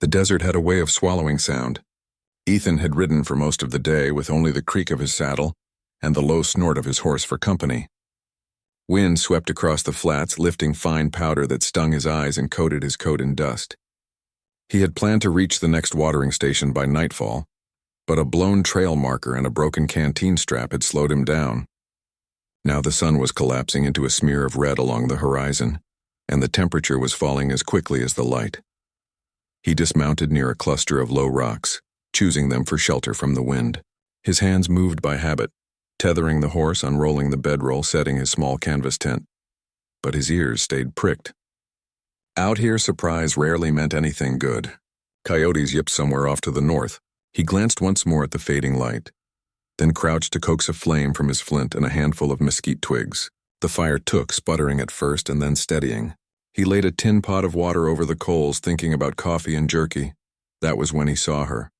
The desert had a way of swallowing sound. Ethan had ridden for most of the day with only the creak of his saddle and the low snort of his horse for company. Wind swept across the flats, lifting fine powder that stung his eyes and coated his coat in dust. He had planned to reach the next watering station by nightfall, but a blown trail marker and a broken canteen strap had slowed him down. Now the sun was collapsing into a smear of red along the horizon, and the temperature was falling as quickly as the light. He dismounted near a cluster of low rocks, choosing them for shelter from the wind. His hands moved by habit, tethering the horse, unrolling the bedroll, setting his small canvas tent. But his ears stayed pricked. Out here, surprise rarely meant anything good. Coyotes yipped somewhere off to the north. He glanced once more at the fading light, then crouched to coax a flame from his flint and a handful of mesquite twigs. The fire took, sputtering at first and then steadying. He laid a tin pot of water over the coals, thinking about coffee and jerky. That was when he saw her.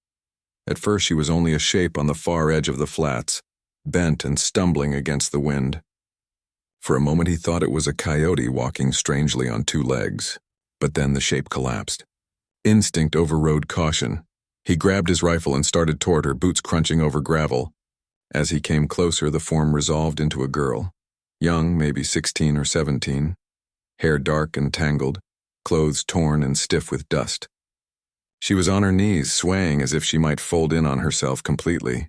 At first she was only a shape on the far edge of the flats, bent and stumbling against the wind. For a moment he thought it was a coyote walking strangely on two legs, but then the shape collapsed. Instinct overrode caution. He grabbed his rifle and started toward her, boots crunching over gravel. As he came closer, the form resolved into a girl. Young, maybe 16 or 17, hair dark and tangled, clothes torn and stiff with dust. She was on her knees, swaying as if she might fold in on herself completely.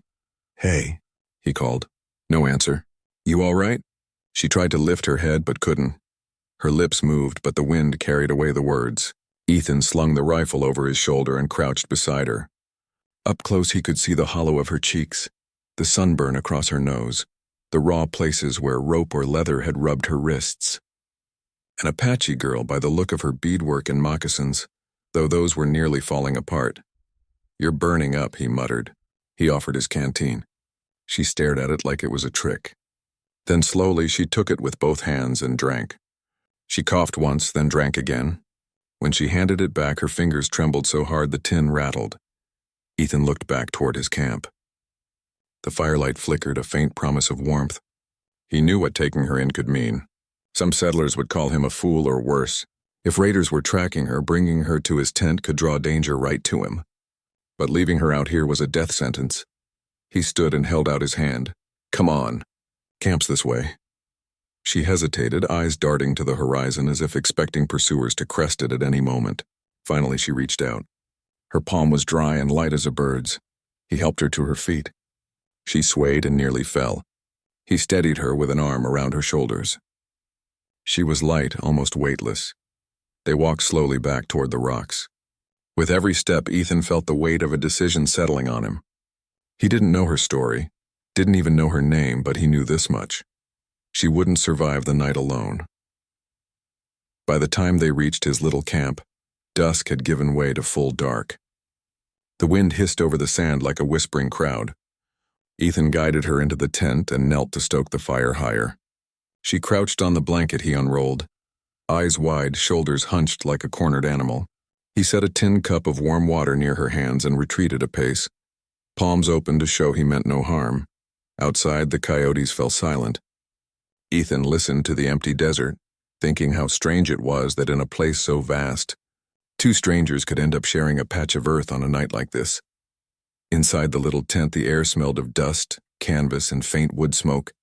"Hey," he called. No answer. "You all right?" She tried to lift her head but couldn't. Her lips moved, but the wind carried away the words. Ethan slung the rifle over his shoulder and crouched beside her. Up close he could see the hollow of her cheeks, the sunburn across her nose, the raw places where rope or leather had rubbed her wrists. An Apache girl by the look of her beadwork and moccasins, though those were nearly falling apart. "You're burning up," he muttered. He offered his canteen. She stared at it like it was a trick. Then slowly she took it with both hands and drank. She coughed once, then drank again. When she handed it back, her fingers trembled so hard the tin rattled. Ethan looked back toward his camp. The firelight flickered, a faint promise of warmth. He knew what taking her in could mean. Some settlers would call him a fool or worse. If raiders were tracking her, bringing her to his tent could draw danger right to him. But leaving her out here was a death sentence. He stood and held out his hand. "Come on. Camp's this way." She hesitated, eyes darting to the horizon as if expecting pursuers to crest it at any moment. Finally she reached out. Her palm was dry and light as a bird's. He helped her to her feet. She swayed and nearly fell. He steadied her with an arm around her shoulders. She was light, almost weightless. They walked slowly back toward the rocks. With every step, Ethan felt the weight of a decision settling on him. He didn't know her story, didn't even know her name, but he knew this much. She wouldn't survive the night alone. By the time they reached his little camp, dusk had given way to full dark. The wind hissed over the sand like a whispering crowd. Ethan guided her into the tent and knelt to stoke the fire higher. She crouched on the blanket he unrolled, eyes wide, shoulders hunched like a cornered animal. He set a tin cup of warm water near her hands and retreated a pace, palms open to show he meant no harm. Outside, the coyotes fell silent. Ethan listened to the empty desert, thinking how strange it was that in a place so vast, two strangers could end up sharing a patch of earth on a night like this. Inside the little tent, the air smelled of dust, canvas, and faint wood smoke.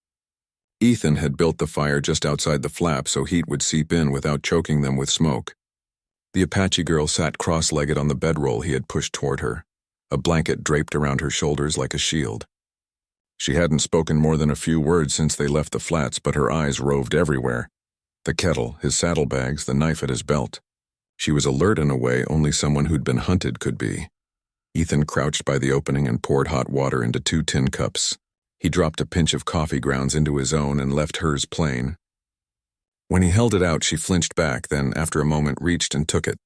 Ethan had built the fire just outside the flap so heat would seep in without choking them with smoke. The Apache girl sat cross-legged on the bedroll he had pushed toward her, a blanket draped around her shoulders like a shield. She hadn't spoken more than a few words since they left the flats, but her eyes roved everywhere. The kettle, his saddlebags, the knife at his belt. She was alert in a way only someone who'd been hunted could be. Ethan crouched by the opening and poured hot water into 2 tin cups. He dropped a pinch of coffee grounds into his own and left hers plain. When he held it out, she flinched back, then after a moment reached and took it.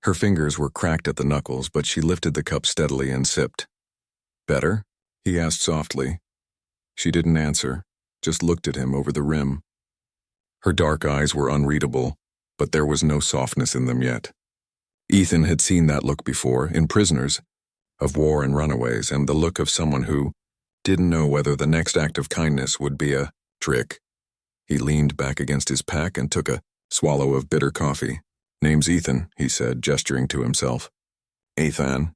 Her fingers were cracked at the knuckles, but she lifted the cup steadily and sipped. "Better?" he asked softly. She didn't answer, just looked at him over the rim. Her dark eyes were unreadable, but there was no softness in them yet. Ethan had seen that look before, in prisoners, of war and runaways, and the look of someone who didn't know whether the next act of kindness would be a trick. He leaned back against his pack and took a swallow of bitter coffee. "Name's Ethan," he said, gesturing to himself. Ethan.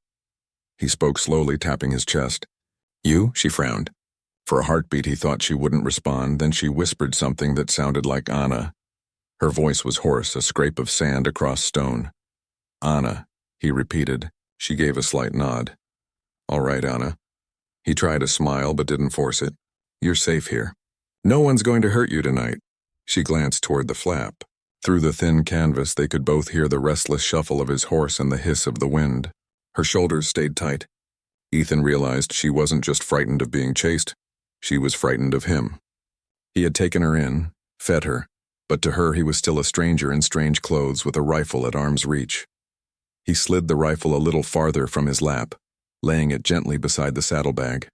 He spoke slowly, tapping his chest. You? She frowned. For a heartbeat, he thought she wouldn't respond, then she whispered something that sounded like Anna. Her voice was hoarse, a scrape of sand across stone. Anna, he repeated. She gave a slight nod. All right, Anna. He tried a smile but didn't force it. You're safe here. No one's going to hurt you tonight. She glanced toward the flap. Through the thin canvas, they could both hear the restless shuffle of his horse and the hiss of the wind. Her shoulders stayed tight. Ethan realized she wasn't just frightened of being chased. She was frightened of him. He had taken her in, fed her, but to her he was still a stranger in strange clothes with a rifle at arm's reach. He slid the rifle a little farther from his lap, laying it gently beside the saddlebag.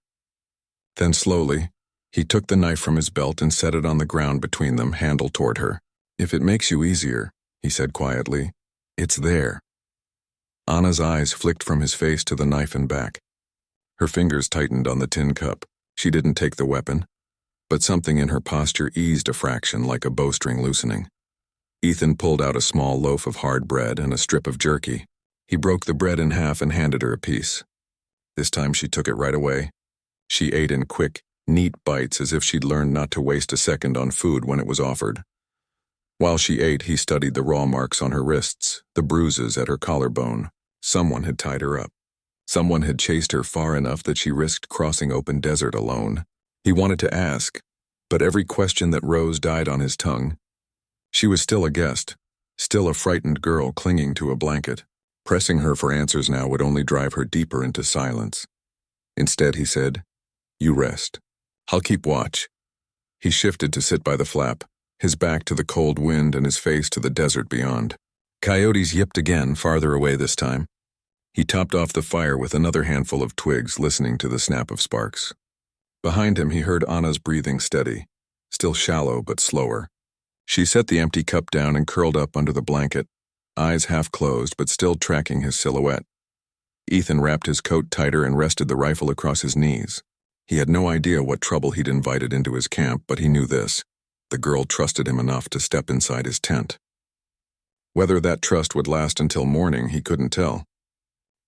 Then slowly, he took the knife from his belt and set it on the ground between them, handle toward her. If it makes you easier, he said quietly, it's there. Anna's eyes flicked from his face to the knife and back. Her fingers tightened on the tin cup. She didn't take the weapon, but something in her posture eased a fraction like a bowstring loosening. Ethan pulled out a small loaf of hard bread and a strip of jerky. He broke the bread in half and handed her a piece. This time she took it right away. She ate in quick, neat bites as if she'd learned not to waste a second on food when it was offered. While she ate, he studied the raw marks on her wrists, the bruises at her collarbone. Someone had tied her up. Someone had chased her far enough that she risked crossing open desert alone. He wanted to ask, but every question that rose died on his tongue. She was still a guest, still a frightened girl clinging to a blanket. Pressing her for answers now would only drive her deeper into silence. Instead, he said, You rest. I'll keep watch. He shifted to sit by the flap, his back to the cold wind and his face to the desert beyond. Coyotes yipped again, farther away this time. He topped off the fire with another handful of twigs, listening to the snap of sparks. Behind him, he heard Anna's breathing steady, still shallow but slower. She set the empty cup down and curled up under the blanket, eyes half closed but still tracking his silhouette. Ethan wrapped his coat tighter and rested the rifle across his knees. He had no idea what trouble he'd invited into his camp, but he knew this. The girl trusted him enough to step inside his tent. Whether that trust would last until morning, he couldn't tell.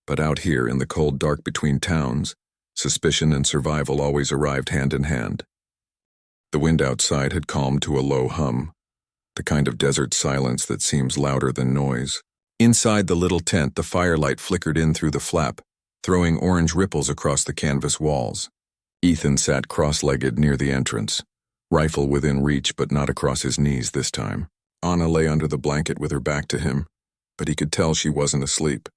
But out here in the cold dark between towns, suspicion and survival always arrived hand in hand. The wind outside had calmed to a low hum, the kind of desert silence that seems louder than noise. Inside the little tent, the firelight flickered in through the flap, throwing orange ripples across the canvas walls. Ethan sat cross-legged near the entrance, rifle within reach but not across his knees this time. Anna lay under the blanket with her back to him, but he could tell she wasn't asleep.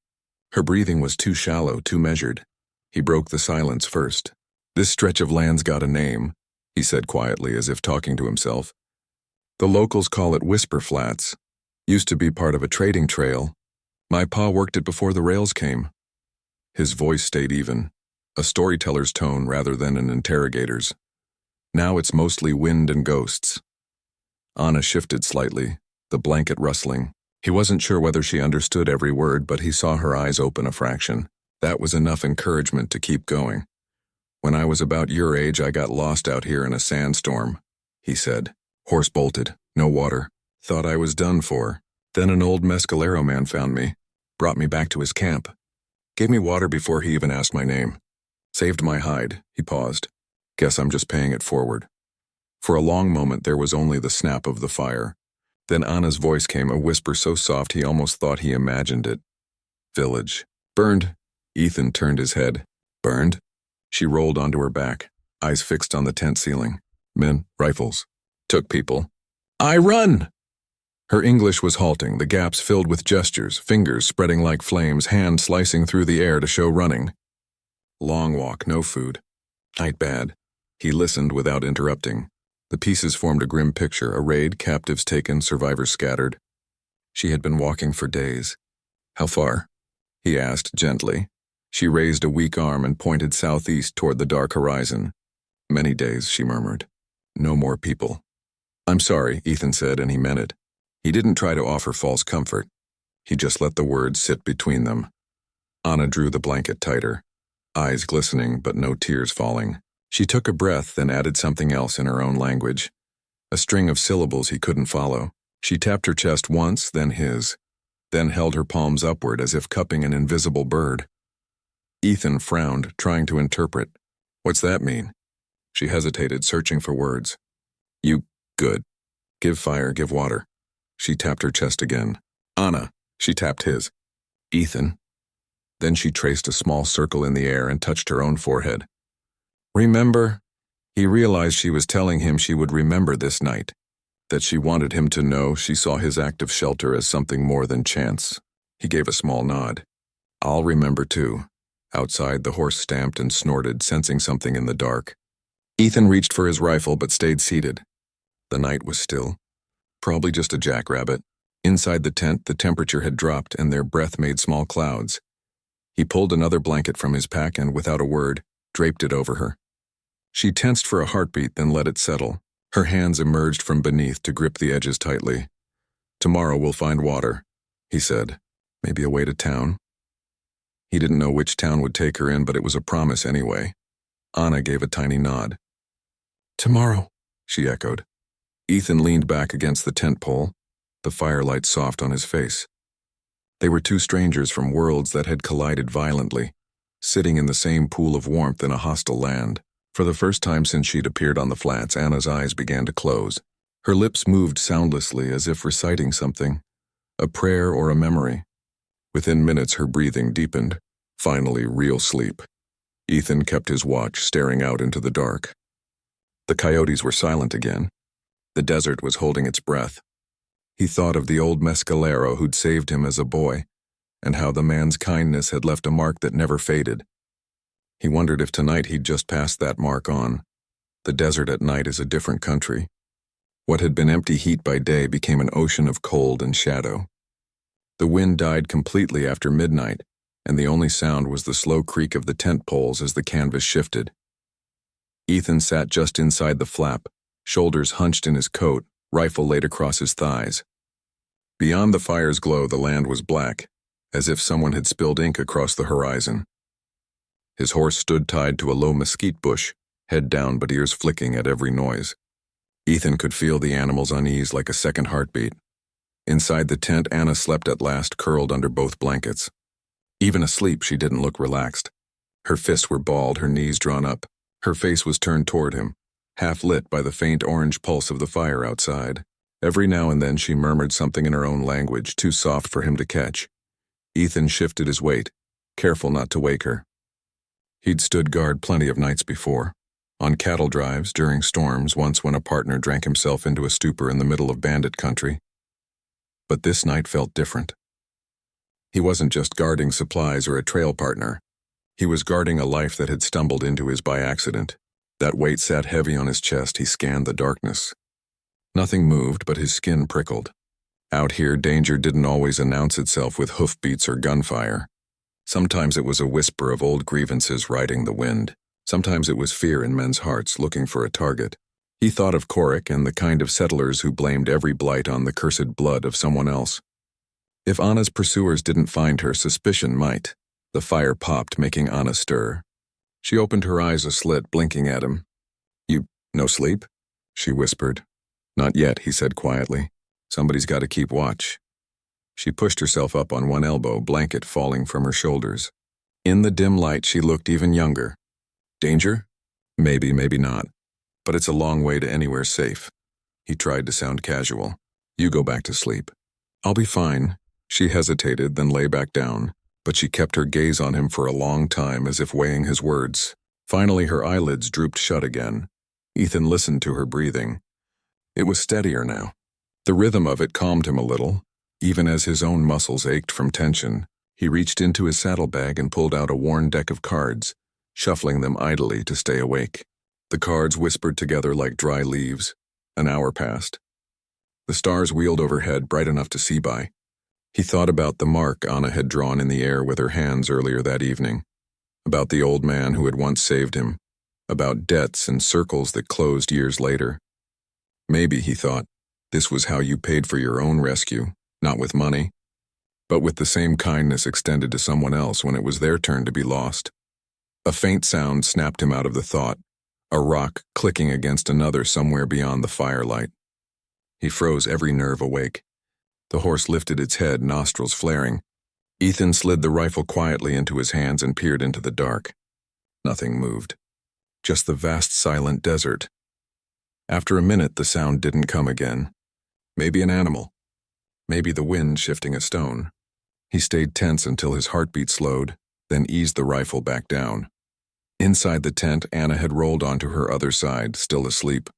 Her breathing was too shallow, too measured. He broke the silence first. This stretch of land's got a name, he said quietly as if talking to himself. The locals call it Whisper Flats. Used to be part of a trading trail. My pa worked it before the rails came. His voice stayed even, a storyteller's tone rather than an interrogator's. Now it's mostly wind and ghosts. Anna shifted slightly, the blanket rustling. He wasn't sure whether she understood every word, but he saw her eyes open a fraction. That was enough encouragement to keep going. When I was about your age, I got lost out here in a sandstorm, he said. Horse bolted, no water. Thought I was done for. Then an old mescalero man found me, brought me back to his camp. Gave me water before he even asked my name. Saved my hide, he paused. Guess I'm just paying it forward. For a long moment there was only the snap of the fire. Then Anna's voice came, a whisper so soft he almost thought he imagined it. Village. Burned. Ethan turned his head. Burned? She rolled onto her back, eyes fixed on the tent ceiling. Men, rifles. Took people. I run! Her English was halting, the gaps filled with gestures, fingers spreading like flames, hands slicing through the air to show running. Long walk, no food. Night bad. He listened without interrupting. The pieces formed a grim picture, a raid, captives taken, survivors scattered. She had been walking for days. How far? He asked gently. She raised a weak arm and pointed southeast toward the dark horizon. Many days, she murmured. No more people. I'm sorry, Ethan said, and he meant it. He didn't try to offer false comfort. He just let the words sit between them. Anna drew the blanket tighter, eyes glistening but no tears falling. She took a breath, then added something else in her own language, a string of syllables he couldn't follow. She tapped her chest once, then his. then held her palms upward as if cupping an invisible bird. Ethan frowned, trying to interpret. What's that mean? She hesitated, searching for words. Good. Give fire, give water. She tapped her chest again. Anna. She tapped his. Ethan. Then she traced a small circle in the air and touched her own forehead. Remember? He realized she was telling him she would remember this night, that she wanted him to know she saw his act of shelter as something more than chance. He gave a small nod. I'll remember too. Outside, the horse stamped and snorted, sensing something in the dark. Ethan reached for his rifle but stayed seated. The night was still. Probably just a jackrabbit. Inside the tent, the temperature had dropped and their breath made small clouds. He pulled another blanket from his pack and, without a word, draped it over her. She tensed for a heartbeat, then let it settle. Her hands emerged from beneath to grip the edges tightly. Tomorrow we'll find water, he said. Maybe a way to town. He didn't know which town would take her in, but it was a promise anyway. Anna gave a tiny nod. Tomorrow, she echoed. Ethan leaned back against the tent pole, the firelight soft on his face. They were two strangers from worlds that had collided violently, sitting in the same pool of warmth in a hostile land. For the first time since she'd appeared on the flats, Anna's eyes began to close. Her lips moved soundlessly as if reciting something, a prayer or a memory. Within minutes, her breathing deepened. Finally, real sleep. Ethan kept his watch, staring out into the dark. The coyotes were silent again. The desert was holding its breath. He thought of the old mescalero who'd saved him as a boy, and how the man's kindness had left a mark that never faded. He wondered if tonight he'd just passed that mark on. The desert at night is a different country. What had been empty heat by day became an ocean of cold and shadow. The wind died completely after midnight, and the only sound was the slow creak of the tent poles as the canvas shifted. Ethan sat just inside the flap, shoulders hunched in his coat, rifle laid across his thighs. Beyond the fire's glow, the land was black, as if someone had spilled ink across the horizon. His horse stood tied to a low mesquite bush, head down but ears flicking at every noise. Ethan could feel the animal's unease like a second heartbeat. Inside the tent, Anna slept at last, curled under both blankets. Even asleep, she didn't look relaxed. Her fists were balled, her knees drawn up. Her face was turned toward him, half lit by the faint orange pulse of the fire outside. Every now and then she murmured something in her own language, too soft for him to catch. Ethan shifted his weight, careful not to wake her. He'd stood guard plenty of nights before. On cattle drives, during storms, once when a partner drank himself into a stupor in the middle of bandit country. But this night felt different. He wasn't just guarding supplies or a trail partner. He was guarding a life that had stumbled into his by accident. That weight sat heavy on his chest. He scanned the darkness. Nothing moved, but his skin prickled. Out here, danger didn't always announce itself with hoofbeats or gunfire. Sometimes it was a whisper of old grievances riding the wind. Sometimes it was fear in men's hearts looking for a target. He thought of Korik and the kind of settlers who blamed every blight on the cursed blood of someone else. If Anna's pursuers didn't find her, suspicion might. The fire popped, making Anna stir. She opened her eyes a slit, blinking at him. "You, no sleep?" she whispered. "Not yet," he said quietly. "Somebody's got to keep watch." She pushed herself up on one elbow, blanket falling from her shoulders. In the dim light, she looked even younger. Danger? Maybe, maybe not. But it's a long way to anywhere safe. He tried to sound casual. "You go back to sleep." "I'll be fine." She hesitated, then lay back down, but she kept her gaze on him for a long time as if weighing his words. Finally, her eyelids drooped shut again. Ethan listened to her breathing. It was steadier now. The rhythm of it calmed him a little. Even as his own muscles ached from tension, he reached into his saddlebag and pulled out a worn deck of cards, shuffling them idly to stay awake. The cards whispered together like dry leaves. An hour passed. The stars wheeled overhead, bright enough to see by. He thought about the mark Anna had drawn in the air with her hands earlier that evening, about the old man who had once saved him, about debts and circles that closed years later. Maybe, he thought, this was how you paid for your own rescue, not with money, but with the same kindness extended to someone else when it was their turn to be lost. A faint sound snapped him out of the thought, a rock clicking against another somewhere beyond the firelight. He froze, every nerve awake. The horse lifted its head, nostrils flaring. Ethan slid the rifle quietly into his hands and peered into the dark. Nothing moved. Just the vast silent desert. After a minute, the sound didn't come again. Maybe an animal. Maybe the wind shifting a stone. He stayed tense until his heartbeat slowed, then eased the rifle back down. Inside the tent, Anna had rolled onto her other side, still asleep.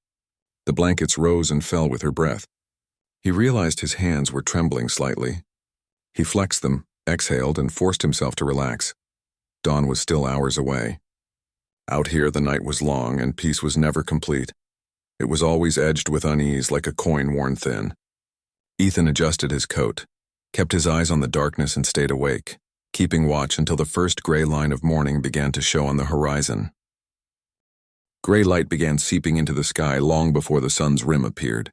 The blankets rose and fell with her breath. He realized his hands were trembling slightly. He flexed them, exhaled, and forced himself to relax. Dawn was still hours away. Out here, the night was long, and peace was never complete. It was always edged with unease like a coin worn thin. Ethan adjusted his coat, kept his eyes on the darkness and stayed awake, keeping watch until the first gray line of morning began to show on the horizon. Gray light began seeping into the sky long before the sun's rim appeared.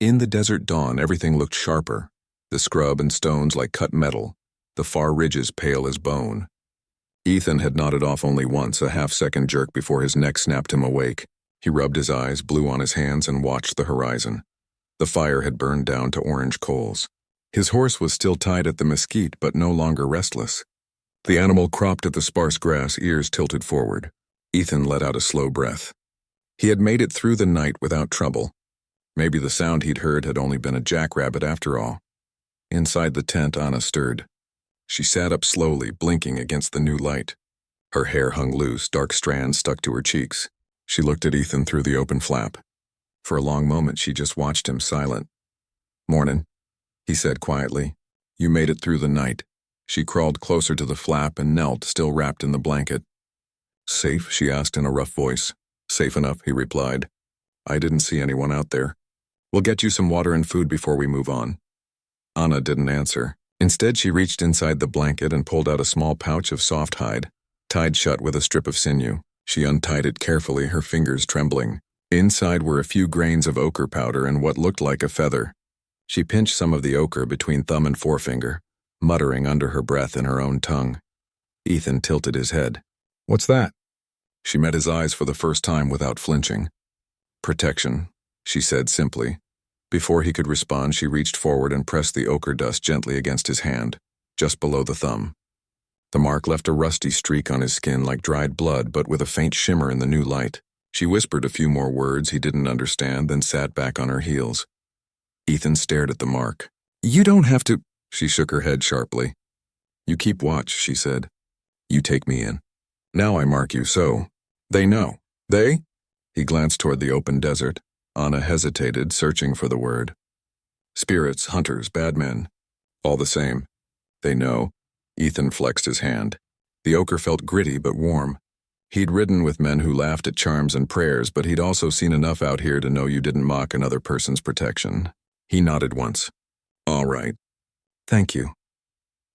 In the desert dawn, everything looked sharper, the scrub and stones like cut metal, the far ridges pale as bone. Ethan had nodded off only once, a half-second jerk before his neck snapped him awake. He rubbed his eyes, blew on his hands, and watched the horizon. The fire had burned down to orange coals. His horse was still tied at the mesquite, but no longer restless. The animal cropped at the sparse grass, ears tilted forward. Ethan let out a slow breath. He had made it through the night without trouble. Maybe the sound he'd heard had only been a jackrabbit after all. Inside the tent, Anna stirred. She sat up slowly, blinking against the new light. Her hair hung loose, dark strands stuck to her cheeks. She looked at Ethan through the open flap. For a long moment, she just watched him, silent. "Mornin'," he said quietly. "You made it through the night." She crawled closer to the flap and knelt, still wrapped in the blanket. "Safe?" she asked in a rough voice. "Safe enough," he replied. "I didn't see anyone out there. We'll get you some water and food before we move on." Anna didn't answer. Instead, she reached inside the blanket and pulled out a small pouch of soft hide, tied shut with a strip of sinew. She untied it carefully, her fingers trembling. Inside were a few grains of ochre powder and what looked like a feather. She pinched some of the ochre between thumb and forefinger, muttering under her breath in her own tongue. Ethan tilted his head. "What's that?" She met his eyes for the first time without flinching. "Protection," she said simply. Before he could respond, she reached forward and pressed the ochre dust gently against his hand, just below the thumb. The mark left a rusty streak on his skin like dried blood, but with a faint shimmer in the new light. She whispered a few more words he didn't understand, then sat back on her heels. Ethan stared at the mark. "You don't have to—" She shook her head sharply. "You keep watch," she said. "You take me in. Now I mark you so. They know." "They?" He glanced toward the open desert. Anna hesitated, searching for the word. "Spirits, hunters, bad men. All the same. They know." Ethan flexed his hand. The ochre felt gritty but warm. He'd ridden with men who laughed at charms and prayers, but he'd also seen enough out here to know you didn't mock another person's protection. He nodded once. "All right. Thank you."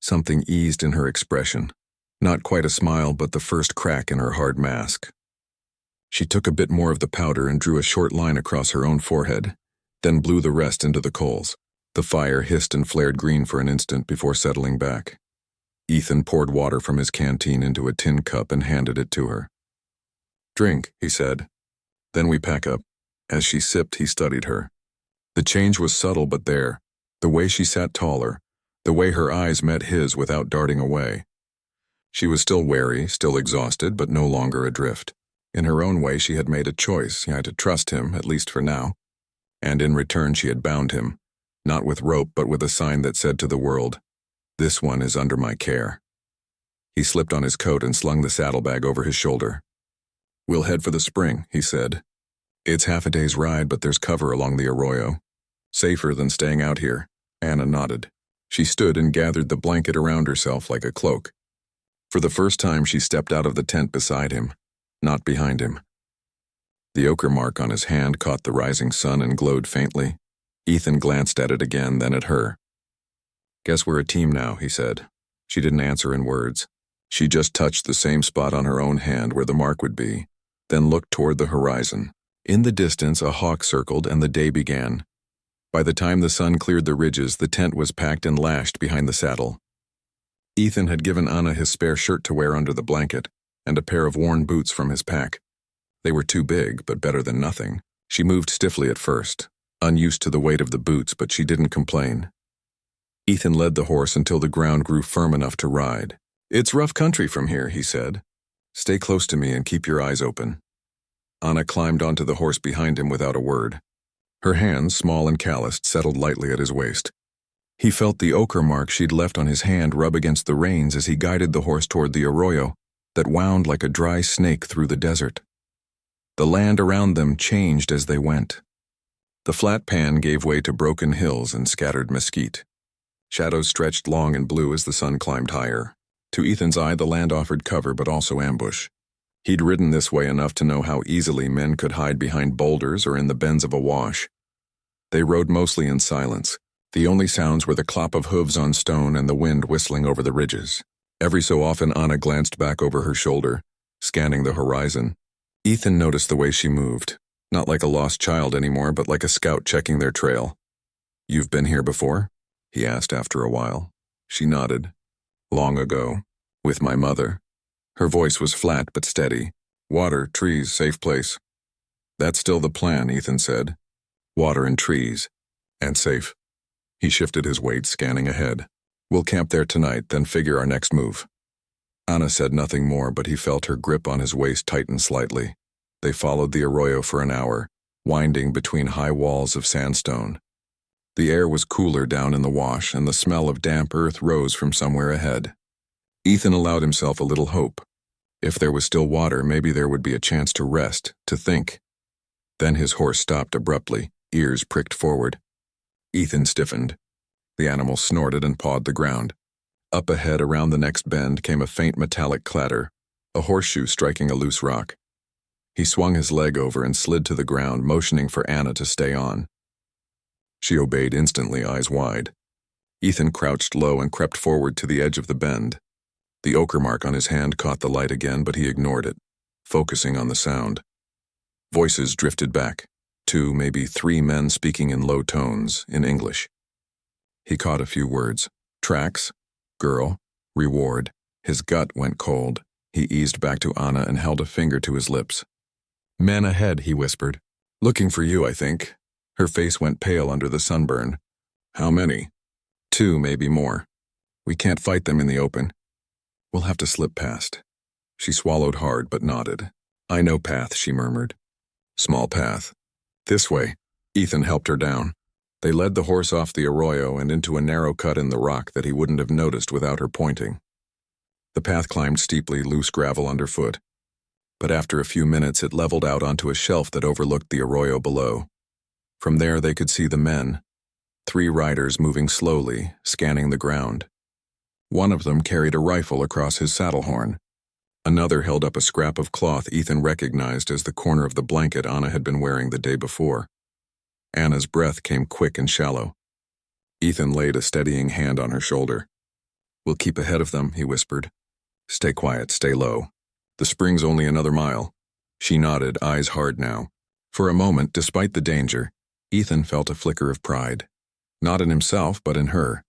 Something eased in her expression. Not quite a smile, but the first crack in her hard mask. She took a bit more of the powder and drew a short line across her own forehead, then blew the rest into the coals. The fire hissed and flared green for an instant before settling back. Ethan poured water from his canteen into a tin cup and handed it to her. "Drink," he said. "Then we pack up." As she sipped, he studied her. The change was subtle but there. The way she sat taller, the way her eyes met his without darting away. She was still wary, still exhausted, but no longer adrift. In her own way, she had made a choice. He had to trust him, at least for now. And in return, she had bound him, not with rope, but with a sign that said to the world, "This one is under my care." He slipped on his coat and slung the saddlebag over his shoulder. "We'll head for the spring," he said. "It's half a day's ride, but there's cover along the arroyo. Safer than staying out here." Anna nodded. She stood and gathered the blanket around herself like a cloak. For the first time, she stepped out of the tent beside him, not behind him. The ochre mark on his hand caught the rising sun and glowed faintly. Ethan glanced at it again, then at her. "Guess we're a team now," he said. She didn't answer in words. She just touched the same spot on her own hand where the mark would be, then looked toward the horizon. In the distance, a hawk circled and the day began. By the time the sun cleared the ridges, the tent was packed and lashed behind the saddle. Ethan had given Anna his spare shirt to wear under the blanket, and a pair of worn boots from his pack. They were too big, but better than nothing. She moved stiffly at first, unused to the weight of the boots, but she didn't complain. Ethan led the horse until the ground grew firm enough to ride. "It's rough country from here," he said. "Stay close to me and keep your eyes open." Anna climbed onto the horse behind him without a word. Her hands, small and calloused, settled lightly at his waist. He felt the ochre mark she'd left on his hand rub against the reins as he guided the horse toward the arroyo that wound like a dry snake through the desert. The land around them changed as they went. The flat pan gave way to broken hills and scattered mesquite. Shadows stretched long and blue as the sun climbed higher. To Ethan's eye, the land offered cover but also ambush. He'd ridden this way enough to know how easily men could hide behind boulders or in the bends of a wash. They rode mostly in silence. The only sounds were the clop of hooves on stone and the wind whistling over the ridges. Every so often Anna glanced back over her shoulder, scanning the horizon. Ethan noticed the way she moved, not like a lost child anymore, but like a scout checking their trail. "You've been here before?" he asked after a while. She nodded. "Long ago, with my mother." Her voice was flat but steady. "Water, trees, safe place." "That's still the plan," Ethan said. "Water and trees. And safe." He shifted his weight, scanning ahead. "We'll camp there tonight, then figure our next move." Anna said nothing more, but he felt her grip on his waist tighten slightly. They followed the arroyo for an hour, winding between high walls of sandstone. The air was cooler down in the wash, and the smell of damp earth rose from somewhere ahead. Ethan allowed himself a little hope. If there was still water, maybe there would be a chance to rest, to think. Then his horse stopped abruptly, ears pricked forward. Ethan stiffened. The animal snorted and pawed the ground. Up ahead, around the next bend, came a faint metallic clatter, a horseshoe striking a loose rock. He swung his leg over and slid to the ground, motioning for Anna to stay on. She obeyed instantly, eyes wide. Ethan crouched low and crept forward to the edge of the bend. The ochre mark on his hand caught the light again, but he ignored it, focusing on the sound. Voices drifted back, 2, maybe 3 men speaking in low tones, in English. He caught a few words. Tracks, girl, reward. His gut went cold. He eased back to Anna and held a finger to his lips. "Men ahead," he whispered. "Looking for you, I think." Her face went pale under the sunburn. "How many?" 2, maybe more. "We can't fight them in the open. We'll have to slip past." She swallowed hard but nodded. "I know path," she murmured. "Small path." "This way." Ethan helped her down. They led the horse off the arroyo and into a narrow cut in the rock that he wouldn't have noticed without her pointing. The path climbed steeply, loose gravel underfoot. But after a few minutes it leveled out onto a shelf that overlooked the arroyo below. From there they could see the men. 3 riders moving slowly, scanning the ground. One of them carried a rifle across his saddle horn. Another held up a scrap of cloth Ethan recognized as the corner of the blanket Anna had been wearing the day before. Anna's breath came quick and shallow. Ethan laid a steadying hand on her shoulder. "We'll keep ahead of them," he whispered. "Stay quiet, stay low. The spring's only another mile." She nodded, eyes hard now. For a moment, despite the danger, Ethan felt a flicker of pride. Not in himself, but in her.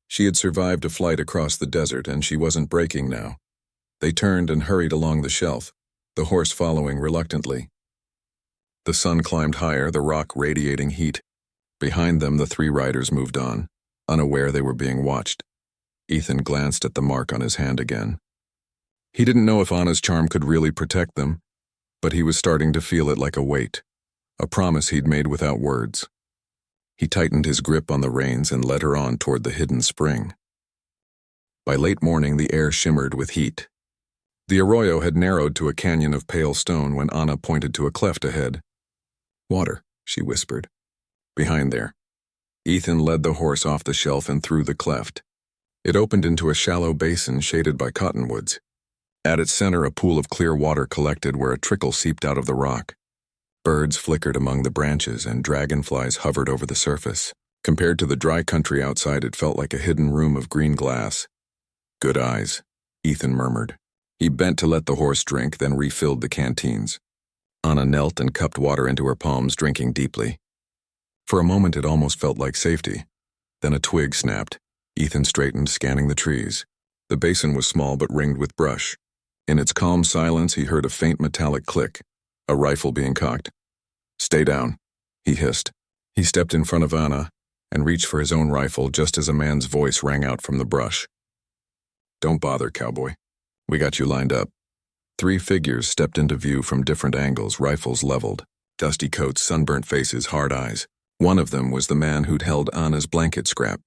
She had survived a flight across the desert, and she wasn't breaking now. They turned and hurried along the shelf, the horse following reluctantly. The sun climbed higher, the rock radiating heat. Behind them, the 3 riders moved on, unaware they were being watched. Ethan glanced at the mark on his hand again. He didn't know if Anna's charm could really protect them, but he was starting to feel it like a weight, a promise he'd made without words. He tightened his grip on the reins and led her on toward the hidden spring. By late morning, the air shimmered with heat. The arroyo had narrowed to a canyon of pale stone when Anna pointed to a cleft ahead. "Water," she whispered. "Behind there." Ethan led the horse off the shelf and through the cleft. It opened into a shallow basin shaded by cottonwoods. At its center, a pool of clear water collected where a trickle seeped out of the rock. Birds flickered among the branches and dragonflies hovered over the surface. Compared to the dry country outside, it felt like a hidden room of green glass. "Good eyes," Ethan murmured. He bent to let the horse drink, then refilled the canteens. Anna knelt and cupped water into her palms, drinking deeply. For a moment it almost felt like safety. Then a twig snapped. Ethan straightened, scanning the trees. The basin was small but ringed with brush. In its calm silence he heard a faint metallic click, a rifle being cocked. "Stay down," he hissed. He stepped in front of Anna, and reached for his own rifle just as a man's voice rang out from the brush. "Don't bother, cowboy. We got you lined up." 3 figures stepped into view from different angles, rifles leveled. Dusty coats, sunburnt faces, hard eyes. One of them was the man who'd held Anna's blanket scrap.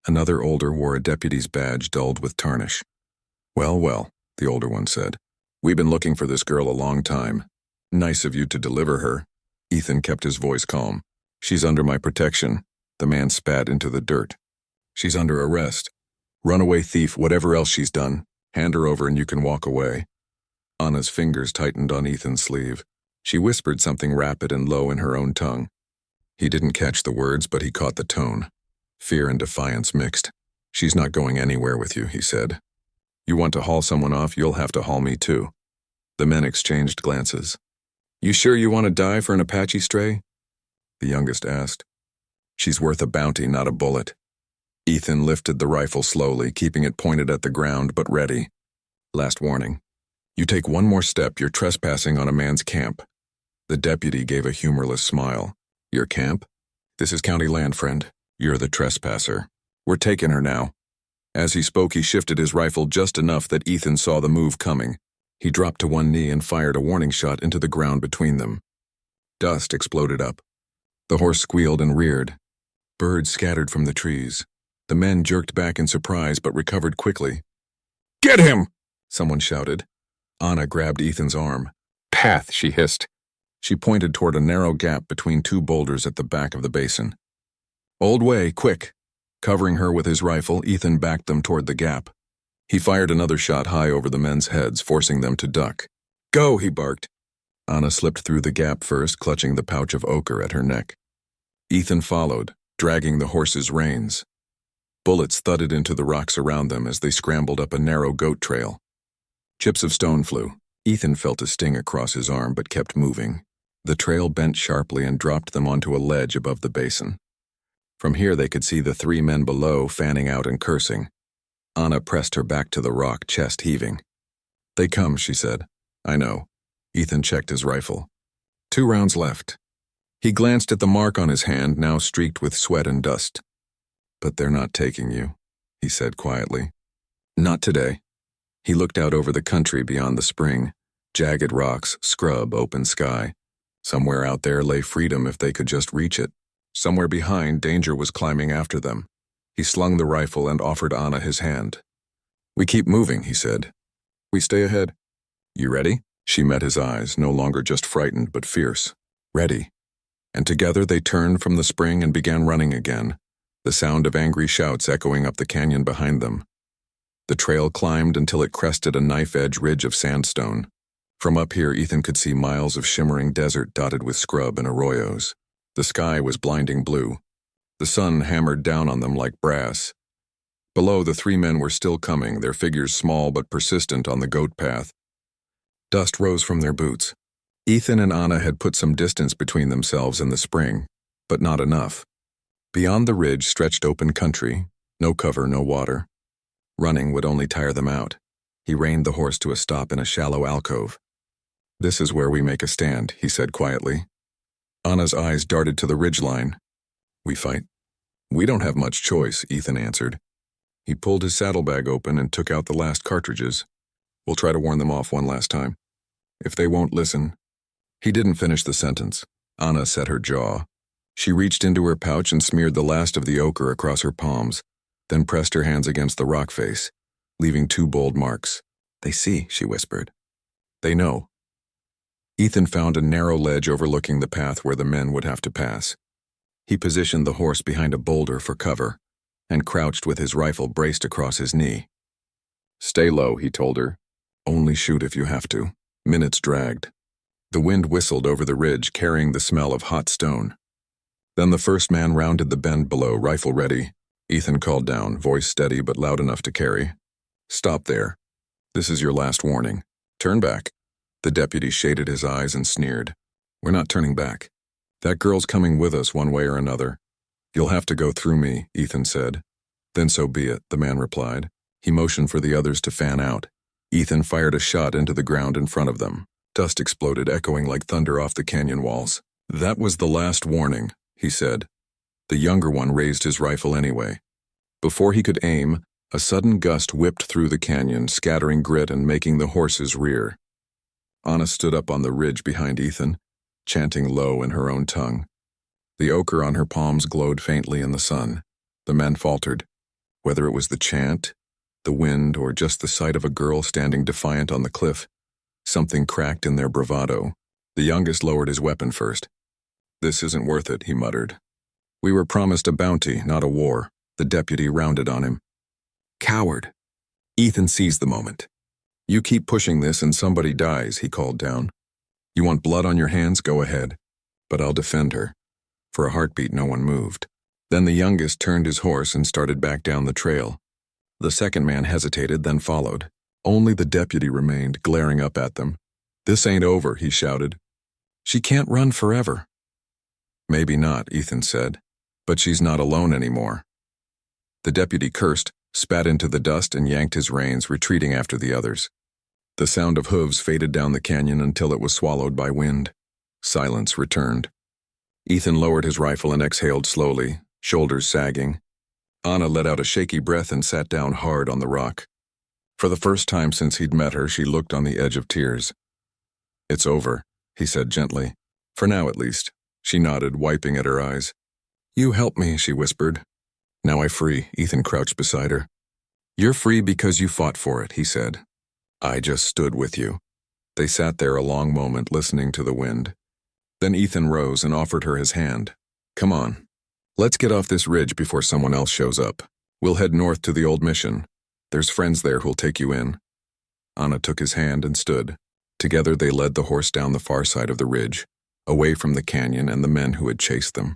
Another older wore a deputy's badge dulled with tarnish. "Well, well," the older one said. "We've been looking for this girl a long time. Nice of you to deliver her." Ethan kept his voice calm. "She's under my protection." The man spat into the dirt. "She's under arrest. Runaway thief, whatever else she's done. Hand her over and you can walk away." Anna's fingers tightened on Ethan's sleeve. She whispered something rapid and low in her own tongue. He didn't catch the words, but he caught the tone. Fear and defiance mixed. "She's not going anywhere with you," he said. "You want to haul someone off, you'll have to haul me too." The men exchanged glances. "You sure you want to die for an Apache stray?" the youngest asked. "She's worth a bounty, not a bullet." Ethan lifted the rifle slowly, keeping it pointed at the ground but ready. "Last warning. You take one more step, you're trespassing on a man's camp." The deputy gave a humorless smile. "Your camp? This is county land, friend. You're the trespasser. We're taking her now." As he spoke, he shifted his rifle just enough that Ethan saw the move coming. He dropped to one knee and fired a warning shot into the ground between them. Dust exploded up. The horse squealed and reared. Birds scattered from the trees. The men jerked back in surprise but recovered quickly. "Get him!" someone shouted. Anna grabbed Ethan's arm. "Path," she hissed. She pointed toward a narrow gap between 2 boulders at the back of the basin. "Old way, quick!" Covering her with his rifle, Ethan backed them toward the gap. He fired another shot high over the men's heads, forcing them to duck. "Go!" he barked. Anna slipped through the gap first, clutching the pouch of ochre at her neck. Ethan followed, dragging the horse's reins. Bullets thudded into the rocks around them as they scrambled up a narrow goat trail. Chips of stone flew. Ethan felt a sting across his arm but kept moving. The trail bent sharply and dropped them onto a ledge above the basin. From here they could see the 3 men below fanning out and cursing. Anna pressed her back to the rock, chest heaving. "They come," she said. "I know." Ethan checked his rifle. 2 rounds left. He glanced at the mark on his hand, now streaked with sweat and dust. "But they're not taking you," he said quietly. "Not today." He looked out over the country beyond the spring. Jagged rocks, scrub, open sky. Somewhere out there lay freedom if they could just reach it. Somewhere behind, danger was climbing after them. He slung the rifle and offered Anna his hand. "We keep moving," he said. "We stay ahead." "You ready?" She met his eyes, no longer just frightened but fierce. "Ready." And together they turned from the spring and began running again, the sound of angry shouts echoing up the canyon behind them. The trail climbed until it crested a knife-edge ridge of sandstone. From up here, Ethan could see miles of shimmering desert dotted with scrub and arroyos. The sky was blinding blue. The sun hammered down on them like brass. Below, the 3 men were still coming, their figures small but persistent on the goat path. Dust rose from their boots. Ethan and Anna had put some distance between themselves and the spring, but not enough. Beyond the ridge stretched open country, no cover, no water. Running would only tire them out. He reined the horse to a stop in a shallow alcove. "This is where we make a stand," he said quietly. Anna's eyes darted to the ridgeline. "We fight?" "We don't have much choice," Ethan answered. He pulled his saddlebag open and took out the last cartridges. "We'll try to warn them off one last time. If they won't listen." He didn't finish the sentence. Anna set her jaw. She reached into her pouch and smeared the last of the ochre across her palms, then pressed her hands against the rock face, leaving 2 bold marks. "They see," she whispered. "They know." Ethan found a narrow ledge overlooking the path where the men would have to pass. He positioned the horse behind a boulder for cover and crouched with his rifle braced across his knee. "Stay low," he told her. "Only shoot if you have to." Minutes dragged. The wind whistled over the ridge, carrying the smell of hot stone. Then the first man rounded the bend below, rifle ready. Ethan called down, voice steady but loud enough to carry. "Stop there. This is your last warning. Turn back." The deputy shaded his eyes and sneered. "We're not turning back. That girl's coming with us one way or another." "You'll have to go through me," Ethan said. "Then so be it," the man replied. He motioned for the others to fan out. Ethan fired a shot into the ground in front of them. Dust exploded, echoing like thunder off the canyon walls. "That was the last warning," he said. The younger one raised his rifle anyway. Before he could aim, a sudden gust whipped through the canyon, scattering grit and making the horses rear. Anna stood up on the ridge behind Ethan, chanting low in her own tongue. The ochre on her palms glowed faintly in the sun. The men faltered. Whether it was the chant, the wind, or just the sight of a girl standing defiant on the cliff, something cracked in their bravado. The youngest lowered his weapon first. "This isn't worth it," he muttered. "We were promised a bounty, not a war." The deputy rounded on him. "Coward." Ethan seized the moment. "You keep pushing this and somebody dies," he called down. "You want blood on your hands? Go ahead. But I'll defend her." For a heartbeat, no one moved. Then the youngest turned his horse and started back down the trail. The second man hesitated, then followed. Only the deputy remained, glaring up at them. "This ain't over," he shouted. "She can't run forever." "Maybe not," Ethan said. "But she's not alone anymore." The deputy cursed, spat into the dust, and yanked his reins, retreating after the others. The sound of hooves faded down the canyon until it was swallowed by wind. Silence returned. Ethan lowered his rifle and exhaled slowly, shoulders sagging. Anna let out a shaky breath and sat down hard on the rock. For the first time since he'd met her, she looked on the edge of tears. "It's over," he said gently. "For now, at least." She nodded, wiping at her eyes. "You helped me," she whispered. "Now I'm free." Ethan crouched beside her. "You're free because you fought for it," he said. "I just stood with you." They sat there a long moment, listening to the wind. Then Ethan rose and offered her his hand. "Come on. Let's get off this ridge before someone else shows up. We'll head north to the old mission. There's friends there who'll take you in." Anna took his hand and stood. Together they led the horse down the far side of the ridge, away from the canyon and the men who had chased them.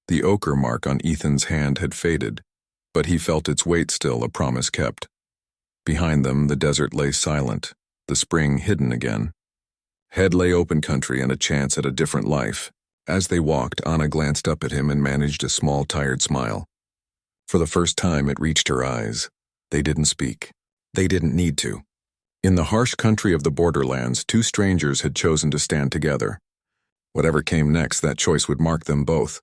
The ochre mark on Ethan's hand had faded, but he felt its weight still, a promise kept. Behind them, the desert lay silent, the spring hidden again. Head lay open country and a chance at a different life. As they walked, Anna glanced up at him and managed a small, tired smile. For the first time, it reached her eyes. They didn't speak. They didn't need to. In the harsh country of the borderlands, two strangers had chosen to stand together. Whatever came next, that choice would mark them both.